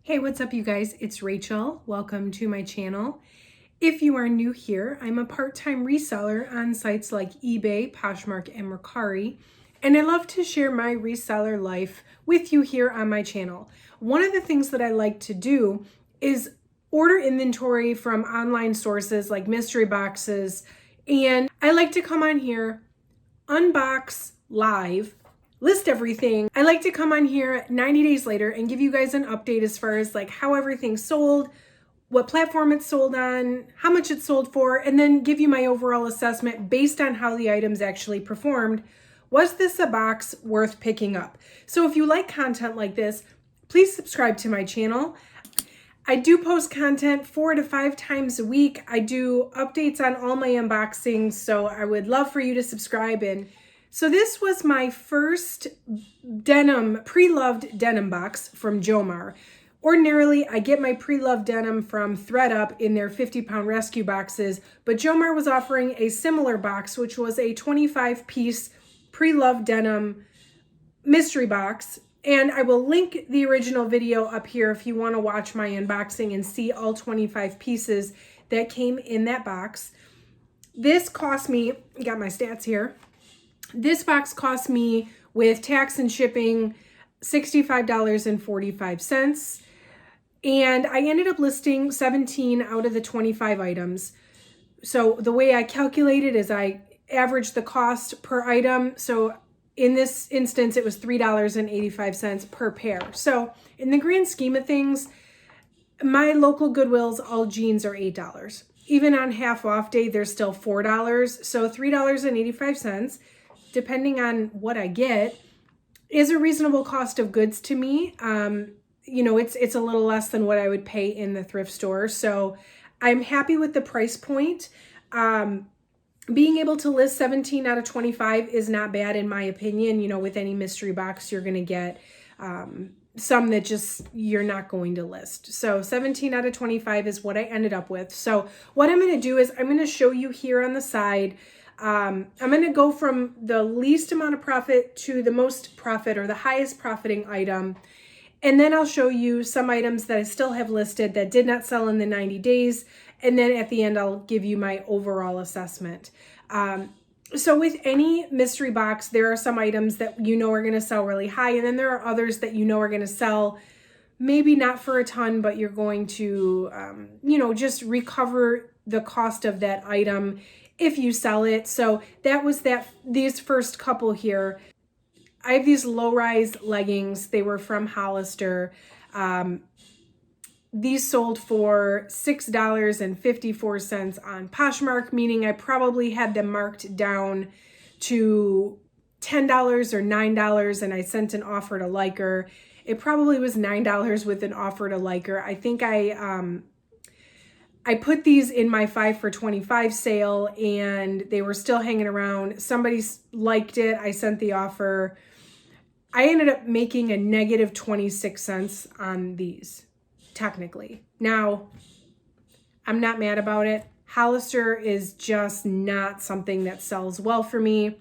Hey, what's up you guys? It's Rachel. Welcome to my channel. If you are new here, I'm a part-time reseller on sites like eBay, Poshmark, and Mercari, and I love to share my reseller life with you here on my channel. One of the things that I like to do is order inventory from online sources like mystery boxes, and I like to come on here, unbox live, list everything. I like to come on here 90 days later and give you guys an update as far as like how everything's sold, what platform it's sold on, how much it's sold for, and then give you my overall assessment based on how the items actually performed. Was this a box worth picking up? So if you like content like this, please subscribe to my channel. I do post content 4 to 5 times a week. I do updates on all my unboxings, so I would love for you to subscribe. And so this was my first denim, pre-loved denim box from Jomar. Ordinarily, I get my pre-loved denim from ThredUp in their 50-pound rescue boxes, but Jomar was offering a similar box, which was a 25-piece pre-loved denim mystery box. And I will link the original video up here if you want to watch my unboxing and see all 25 pieces that came in that box. This cost me, got my stats here. This box cost me, with tax and shipping, $65.45. And I ended up listing 17 out of the 25 items. So the way I calculated is I averaged the cost per item. So in this instance, it was $3.85 per pair. So in the grand scheme of things, my local Goodwills, all jeans are $8. Even on half off day, they're still $4. So $3.85, depending on what I get, is a reasonable cost of goods to me. You know, it's a little less than what I would pay in the thrift store. So I'm happy with the price point. Being able to list 17 out of 25 is not bad in my opinion. You know, with any mystery box, you're going to get some that just you're not going to list. So 17 out of 25 is what I ended up with. So what I'm going to do is I'm going to show you here on the side. I'm going to go from the least amount of profit to the most profit, or the highest profiting item. And then I'll show you some items that I still have listed that did not sell in the 90 days. And then at the end, I'll give you my overall assessment. So with any mystery box, there are some items that you know are going to sell really high. And then there are others that you know are going to sell maybe not for a ton, but you're going to, you know, just recover the cost of that item if you sell it. So that was these first couple here. I have these low-rise leggings. They were from Hollister. These sold for $6.54 on Poshmark, meaning I probably had them marked down to $10 or $9, and I sent an offer to Liker. It probably was $9 with an offer to Liker. I think I put these in my 5 for 25 sale, and they were still hanging around. Somebody liked it. I sent the offer. I ended up making a negative 26 cents on these, technically. Now, I'm not mad about it. Hollister is just not something that sells well for me.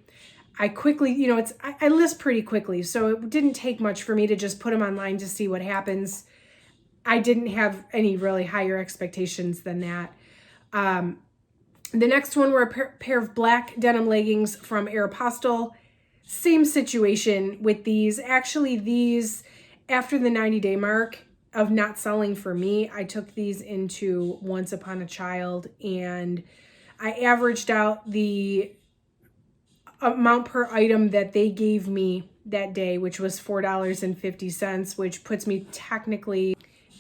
I quickly, you know, I list pretty quickly, so it didn't take much for me to just put them online to see what happens. I didn't have any really higher expectations than that. The next one were a pair of black denim leggings from Aeropostale. Same situation with these. Actually, these, after the 90-day mark of not selling for me, I took these into Once Upon a Child, and I averaged out the amount per item that they gave me that day, which was $4.50, which puts me technically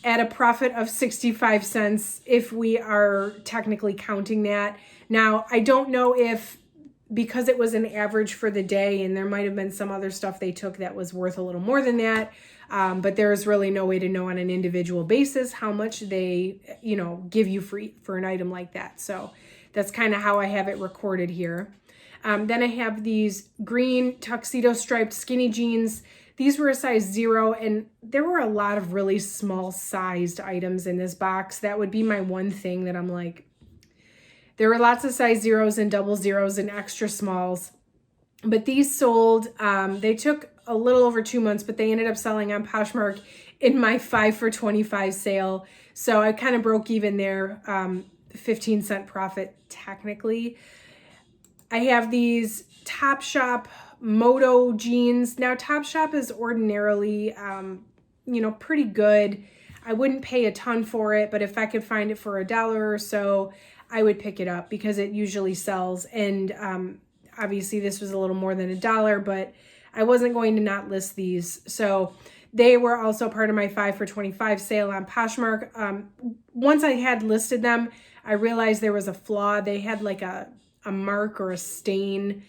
at a profit of 65 cents if we are technically counting that. Now, I don't know if, because it was an average for the day and there might have been some other stuff they took that was worth a little more than that, but there is really no way to know on an individual basis how much they, you know, give you free for an item like that. So that's kind of how I have it recorded here. Then I have these green tuxedo striped skinny jeans. These were a size 0, and there were a lot of really small sized items in this box. That would be my one thing that I'm like, there were lots of size 0s and double 0s and extra smalls, but these sold, they took a little over 2 months, but they ended up selling on Poshmark in my 5 for 25 sale. So I kind of broke even there, 15-cent profit technically. I have these Topshop Moto Jeans. Now Topshop is ordinarily, you know, pretty good. I wouldn't pay a ton for it, but if I could find it for $1 or so, I would pick it up because it usually sells. And obviously this was a little more than $1, but I wasn't going to not list these. So they were also part of my 5 for 25 sale on Poshmark. Once I had listed them, I realized there was a flaw. They had like a mark or a stain.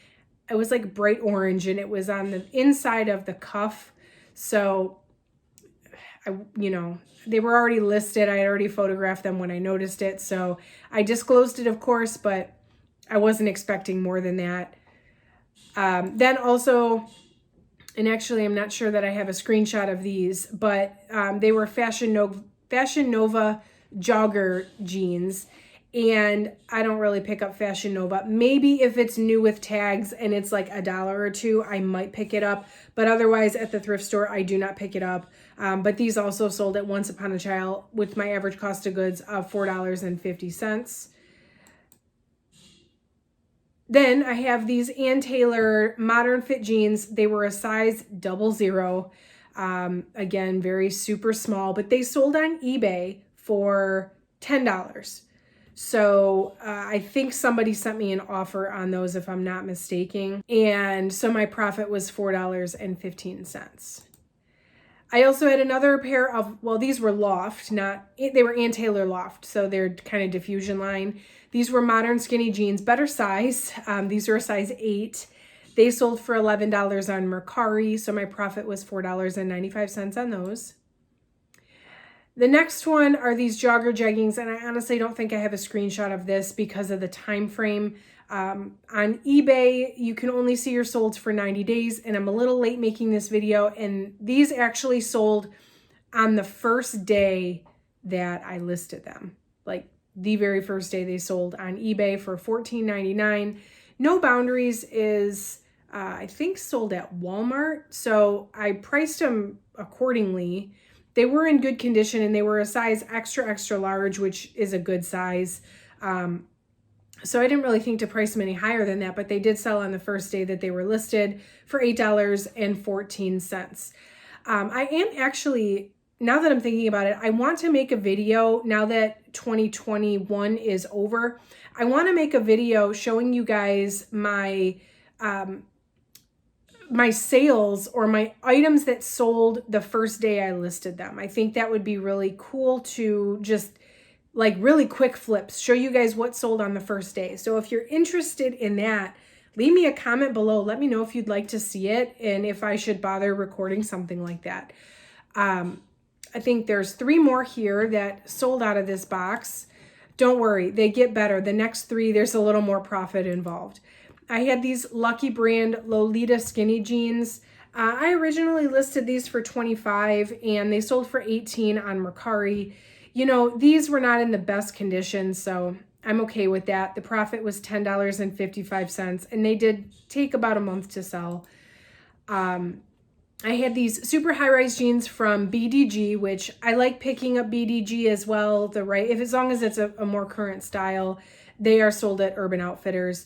It was like bright orange and it was on the inside of the cuff. So you know, they were already listed. I had already photographed them when I noticed it. So I disclosed it, of course, but I wasn't expecting more than that. Then also, and actually I'm not sure that I have a screenshot of these, but they were Fashion Nova jogger jeans. And I don't really pick up Fashion Nova. Maybe if it's new with tags and it's like $1 or $2, I might pick it up. But otherwise at the thrift store, I do not pick it up. But these also sold at Once Upon a Child with my average cost of goods of $4.50. Then I have these Ann Taylor Modern Fit jeans. They were a size 00. Again, very super small, but they sold on eBay for $10. So I think somebody sent me an offer on those if I'm not mistaken. And so my profit was $4.15. I also had another pair of, well, these were Loft, they were Ann Taylor Loft. So they're kind of diffusion line. These were modern skinny jeans, better size. These were a size 8. They sold for $11 on Mercari. So my profit was $4.95 on those. The next one are these jogger jeggings, and I honestly don't think I have a screenshot of this because of the time frame. On eBay, you can only see your solds for 90 days, and I'm a little late making this video, and these actually sold on the first day that I listed them. Like the very first day they sold on eBay for $14.99. No Boundaries is, I think, sold at Walmart, so I priced them accordingly. They were in good condition and they were a size extra, extra large, which is a good size. So I didn't really think to price them any higher than that, but they did sell on the first day that they were listed for $8.14. I am actually, now that I'm thinking about it, I want to make a video now that 2021 is over. I want to make a video showing you guys my my sales or my items that sold the first day I listed them. I think that would be really cool to just like really quick flips, show you guys what sold on the first day. So if you're interested in that, leave me a comment below. Let me know if you'd like to see it and if I should bother recording something like that. I think there's 3 more here that sold out of this box. Don't worry, they get better. The next 3, there's a little more profit involved. I had these Lucky Brand Lolita skinny jeans. I originally listed these for $25 and they sold for $18 on Mercari. You know, these were not in the best condition, so I'm okay with that. The profit was $10.55 and they did take about a month to sell. I had these super high-rise jeans from BDG, which I like picking up BDG as well. As long as it's a more current style, they are sold at Urban Outfitters.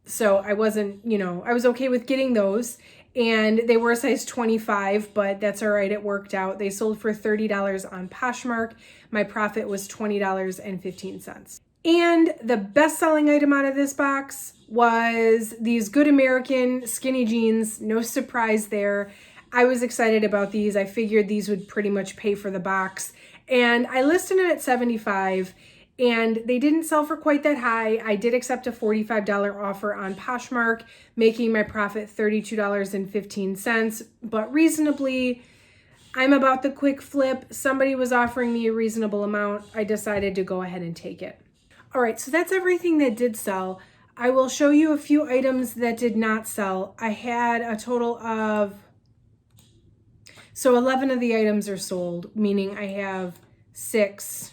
So I wasn't, I was okay with getting those, and they were a size 25, but that's all right. It worked out. They sold for $30 on Poshmark. My profit was $20.15. And the best-selling item out of this box was these Good American skinny jeans. No surprise there. I was excited about these. I figured these would pretty much pay for the box. And I listed it at $75, and they didn't sell for quite that high. I did accept a $45 offer on Poshmark, making my profit $32.15, but reasonably. I'm about the quick flip. Somebody was offering me a reasonable amount. I decided to go ahead and take it. All right, so that's everything that did sell. I will show you a few items that did not sell. I had a total of, so 11 of the items are sold, meaning I have 6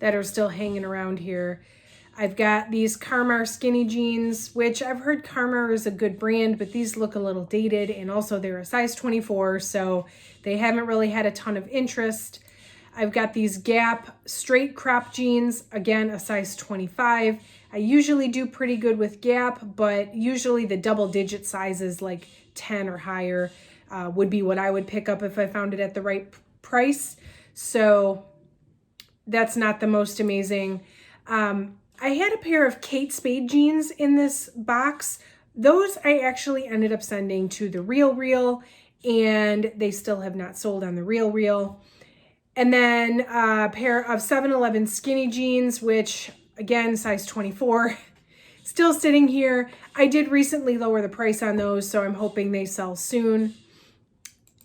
that are still hanging around here. I've got these Karmar skinny jeans, which I've heard Karmar is a good brand, but these look a little dated, and also they're a size 24, so they haven't really had a ton of interest. I've got these Gap straight crop jeans, again, a size 25. I usually do pretty good with Gap, but usually the double digit sizes like 10 or higher would be what I would pick up if I found it at the right price. So that's not the most amazing. I had a pair of Kate Spade jeans in this box. Those I actually ended up sending to the RealReal, and they still have not sold on the RealReal. And then a pair of 7-Eleven skinny jeans, which again, size 24, still sitting here. I did recently lower the price on those, so I'm hoping they sell soon.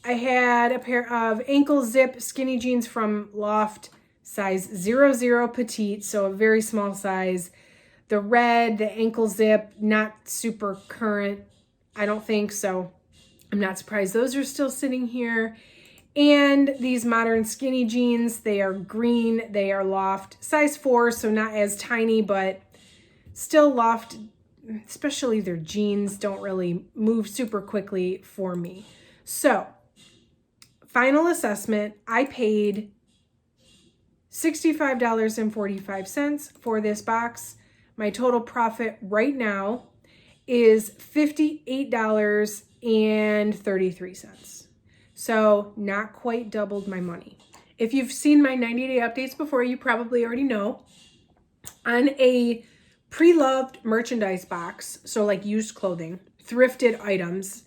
I had a pair of ankle zip skinny jeans from Loft, size 00 petite, so a very small size. The red, the ankle zip, not super current, I don't think, so I'm not surprised those are still sitting here. And these modern skinny jeans, they are green, they are Loft, size 4, so not as tiny, but still Loft, especially their jeans, don't really move super quickly for me. So, final assessment, I paid $65.45 for this box. My total profit right now is $58.33. So not quite doubled my money. If you've seen my 90-day updates before, you probably already know. On a pre-loved merchandise box, so like used clothing, thrifted items,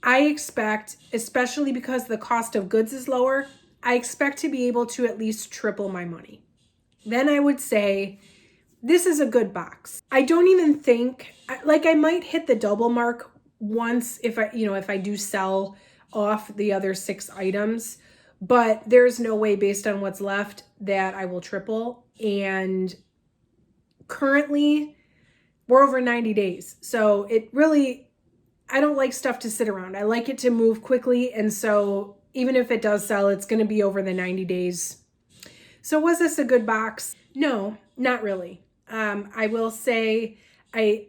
I expect, especially because the cost of goods is lower, I expect to be able to at least triple my money. Then I would say, this is a good box. I don't even think, like I might hit the double mark once if I do sell off the other 6 items, but there's no way based on what's left that I will triple. And currently we're over 90 days. So it really, I don't like stuff to sit around. I like it to move quickly. And so even if it does sell, it's going to be over the 90 days. So was this a good box? No, not really. I will say I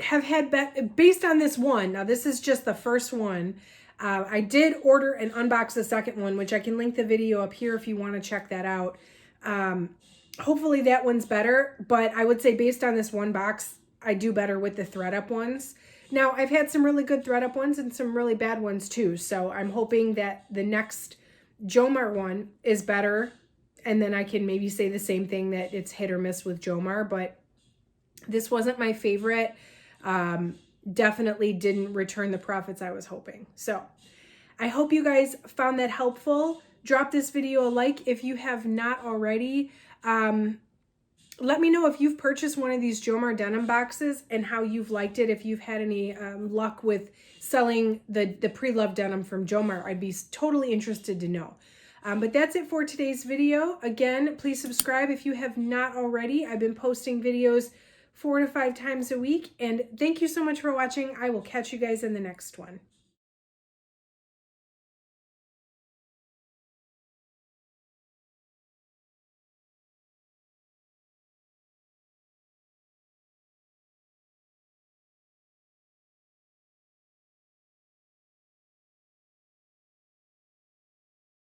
have had, based on this one, now this is just the first one, I did order and unbox the second one, which I can link the video up here if you want to check that out. Hopefully that one's better, but I would say based on this one box, I do better with the ThredUp ones. Now, I've had some really good ThredUp ones and some really bad ones too, so I'm hoping that the next Jomar one is better, and then I can maybe say the same thing, that it's hit or miss with Jomar, but this wasn't my favorite. Definitely didn't return the profits I was hoping. So I hope you guys found that helpful. Drop this video a like if you have not already. Let me know if you've purchased one of these Jomar denim boxes and how you've liked it. If you've had any luck with selling the pre-loved denim from Jomar, I'd be totally interested to know. But that's it for today's video. Again, please subscribe if you have not already. I've been posting videos 4 to 5 times a week. And thank you so much for watching. I will catch you guys in the next one.